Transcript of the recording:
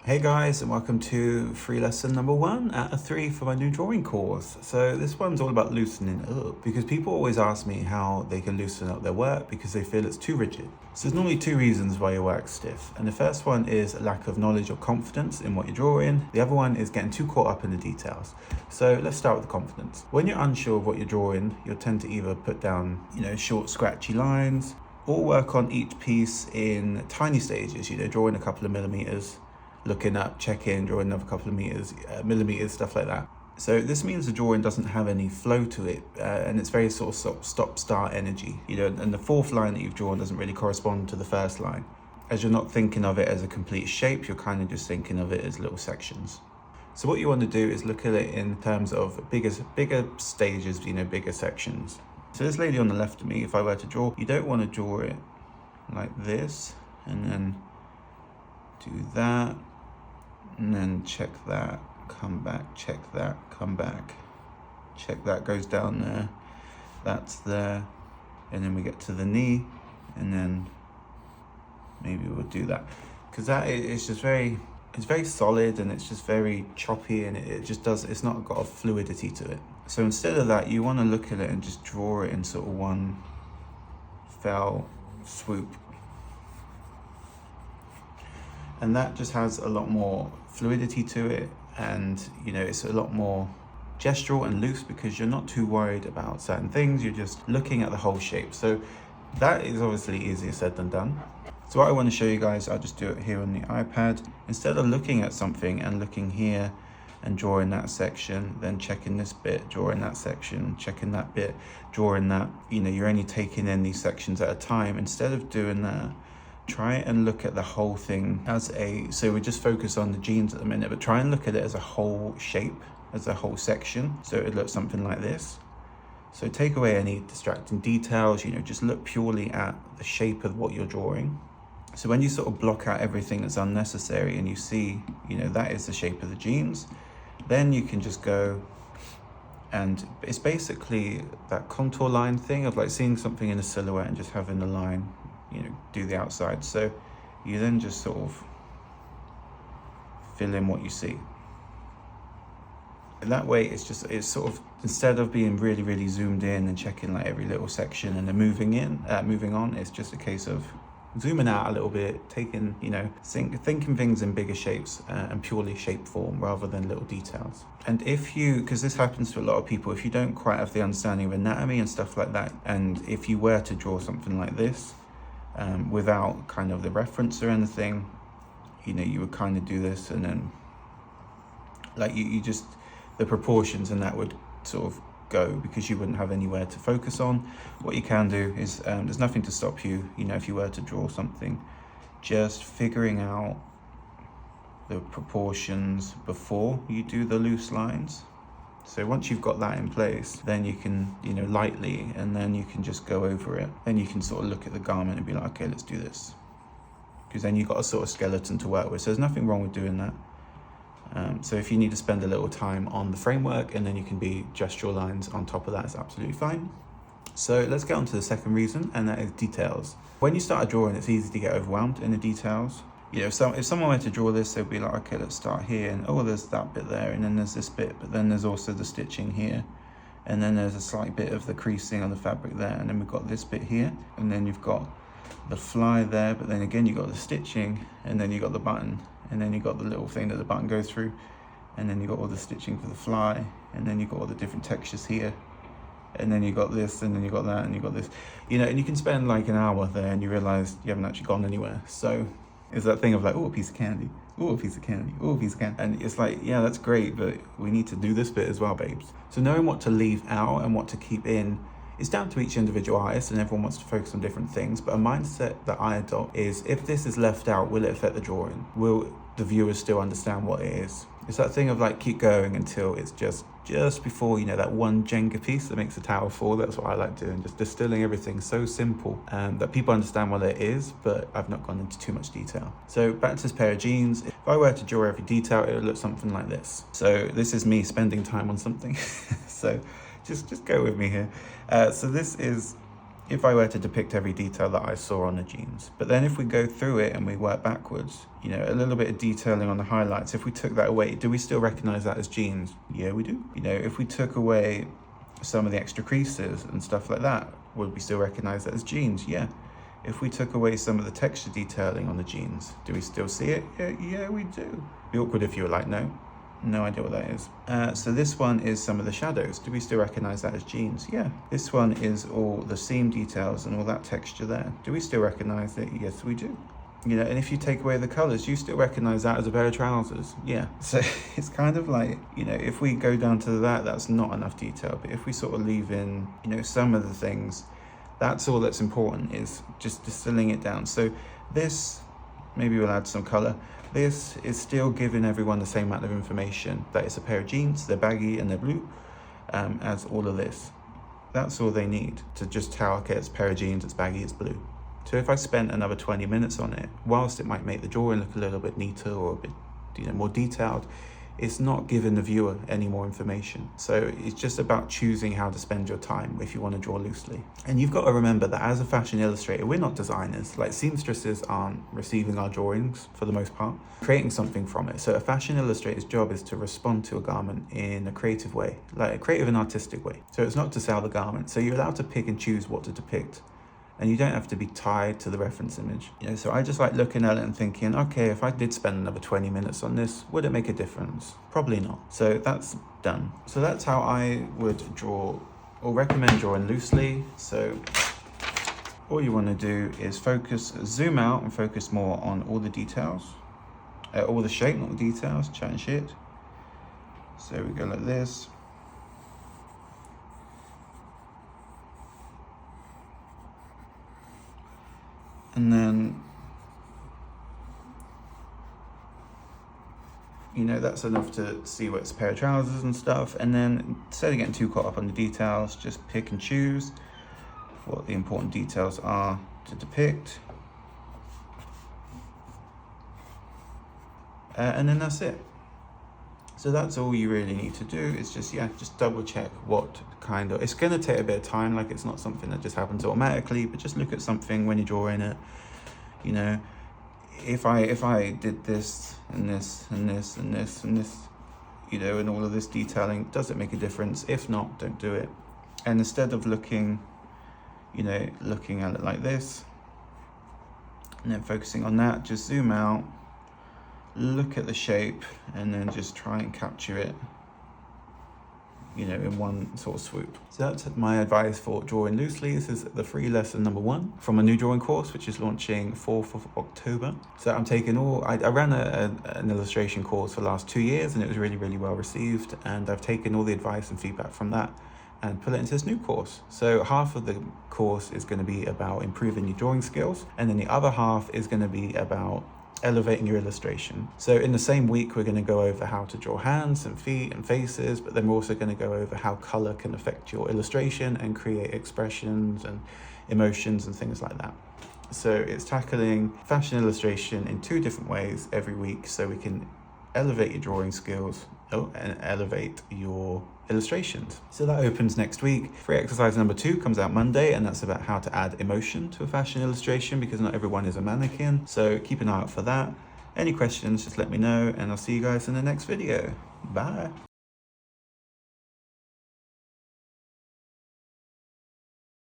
Hey guys, and welcome to free lesson number 1 out of 3 for my new drawing course. So this one's all about loosening up, because people always ask me how they can loosen up their work because they feel it's too rigid. So there's normally 2 reasons why your work's stiff, and the first one is a lack of knowledge or confidence in what you're drawing. The other one is getting too caught up in the details. So let's start with the confidence. When you're unsure of what you're drawing, you'll tend to either put down, short scratchy lines, or work on each piece in tiny stages, drawing a couple of millimeters, looking up, check in, drawing another couple of millimeters, stuff like that. So this means the drawing doesn't have any flow to it, and it's very sort of stop-start energy, and the fourth line that you've drawn doesn't really correspond to the first line. As you're not thinking of it as a complete shape, you're kind of just thinking of it as little sections. So what you want to do is look at it in terms of bigger stages, bigger sections. So this lady on the left of me, if I were to draw, you don't want to draw it like this, and then do that, and then check that, come back, check that, come back, check that, goes down there, that's there, and then we get to the knee, and then maybe we'll do that, because that is just it's very solid, and it's just very choppy, and it's not got a fluidity to it. So instead of that, you want to look at it and just draw it in sort of one fell swoop. And that just has a lot more fluidity to it, and it's a lot more gestural and loose because you're not too worried about certain things, you're just looking at the whole shape. So that is obviously easier said than done. So what I want to show you guys, I'll just do it here on the iPad. Instead of looking at something and looking here and drawing that section, then checking this bit, drawing that section, checking that bit, drawing that, you're only taking in these sections at a time. Instead of doing that, try and look at the whole thing so we just focus on the jeans at the minute, but try and look at it as a whole shape, as a whole section. So it looks something like this. So take away any distracting details, just look purely at the shape of what you're drawing. So when you sort of block out everything that's unnecessary and you see, that is the shape of the jeans, then you can just go, and it's basically that contour line thing of like seeing something in a silhouette and just having the line do the outside. So you then just sort of fill in what you see. And that way it's sort of, instead of being really zoomed in and checking like every little section and then moving on, it's just a case of zooming out a little bit, taking, thinking things in bigger shapes and purely shape form rather than little details. And because this happens to a lot of people, if you don't quite have the understanding of anatomy and stuff like that, and if you were to draw something like this, without kind of the reference or anything, you would kind of do this, and then like you just, the proportions and that would sort of go because you wouldn't have anywhere to focus on. What you can do is, there's nothing to stop you, if you were to draw something, just figuring out the proportions before you do the loose lines. So once you've got that in place, then you can, lightly, and then you can just go over it. Then you can sort of look at the garment and be like, okay, let's do this. Because then you've got a sort of skeleton to work with. So there's nothing wrong with doing that. So if you need to spend a little time on the framework and then you can be gestural lines on top of that, it's absolutely fine. So let's get on to the second reason, and that is details. When you start a drawing, it's easy to get overwhelmed in the details. If someone were to draw this, they'd be like, okay, let's start here, and there's that bit there, and then there's this bit, but then there's also the stitching here, and then there's a slight bit of the creasing on the fabric there, and then we've got this bit here, and then you've got the fly there, but then again you've got the stitching, and then you've got the button, and then you've got the little thing that the button goes through, and then you've got all the stitching for the fly, and then you've got all the different textures here, and then you got this, and then you got that, and you got this, and you can spend like an hour there and you realize you haven't actually gone anywhere. So it's that thing of like, a piece of candy, a piece of candy, a piece of candy. And it's like, yeah, that's great, but we need to do this bit as well, babes. So knowing what to leave out and what to keep in is down to each individual artist, and everyone wants to focus on different things. But a mindset that I adopt is, if this is left out, will it affect the drawing? Will the viewers still understand what it is? It's that thing of like, keep going until it's just before, that one Jenga piece that makes the tower fall. That's what I like doing, just distilling everything so simple that people understand what it is, but I've not gone into too much detail. So back to this pair of jeans. If I were to draw every detail, it would look something like this. So this is me spending time on something. So just go with me here. So this is if I were to depict every detail that I saw on the jeans. But then if we go through it and we work backwards, you know, a little bit of detailing on the highlights, if we took that away, do we still recognize that as jeans? Yeah, we do. You know, if we took away some of the extra creases and stuff like that, would we still recognize that as jeans? Yeah. If we took away some of the texture detailing on the jeans, do we still see it? Yeah, we do. It'd be awkward if you were like, no idea what that is. So this one is some of the shadows. Do we still recognize that as jeans? Yeah. This one is all the seam details and all that texture there. Do we still recognize it? Yes, we do. You know, and if you take away the colors, you still recognize that as a pair of trousers. Yeah. So it's kind of like, you know, if we go down to that, that's not enough detail. But if we sort of leave in, you know, some of the things, that's all that's important, is just distilling it down. So this, maybe we'll add some color. This is still giving everyone the same amount of information, that it's a pair of jeans, they're baggy and they're blue, as all of this. That's all they need to just tell, okay, it's a pair of jeans, it's baggy, it's blue. So if I spent another 20 minutes on it, whilst it might make the drawing look a little bit neater or a bit, you know, more detailed, it's not giving the viewer any more information. So it's just about choosing how to spend your time if you want to draw loosely. And you've got to remember that as a fashion illustrator, we're not designers. Like, seamstresses aren't receiving our drawings for the most part, creating something from it. So a fashion illustrator's job is to respond to a garment in a creative way, like a creative and artistic way. So it's not to sell the garment. So you're allowed to pick and choose what to depict, and you don't have to be tied to the reference image. You know, so I just like looking at it and thinking, okay, if I did spend another 20 minutes on this, would it make a difference? Probably not. So that's done. So that's how I would draw, or recommend drawing loosely. So all you want to do is zoom out and focus more on all the details, all the shape, not the details, chatting shit. So we go like this. And then, you know, that's enough to see what's a pair of trousers and stuff. And then instead of getting too caught up on the details, just pick and choose what the important details are to depict. And then that's it. So that's all you really need to do, is just double check what kind of, it's going to take a bit of time, like it's not something that just happens automatically, but just look at something when you're drawing it. You know, if I did this and this and this and this and this, you know, and all of this detailing, does it make a difference? If not, don't do it. And instead of looking at it like this and then focusing on that, just zoom out, look at the shape, and then just try and capture it, you know, in one sort of swoop. So that's my advice for drawing loosely. This is the free lesson number 1 from a new drawing course, which is launching 4th of October. So I'm taking I ran an illustration course for the last 2 years, and it was really, really well received. And I've taken all the advice and feedback from that and put it into this new course. So half of the course is going to be about improving your drawing skills, and then the other half is going to be about elevating your illustration. So in the same week, we're going to go over how to draw hands and feet and faces, but then we're also going to go over how color can affect your illustration and create expressions and emotions and things like that. So it's tackling fashion illustration in 2 different ways every week, so we can elevate your drawing skills and elevate your illustrations. So that opens next week. Free exercise number 2 comes out Monday, and that's about how to add emotion to a fashion illustration, because not everyone is a mannequin. So keep an eye out for that. Any questions, just let me know, and I'll see you guys in the next video. Bye.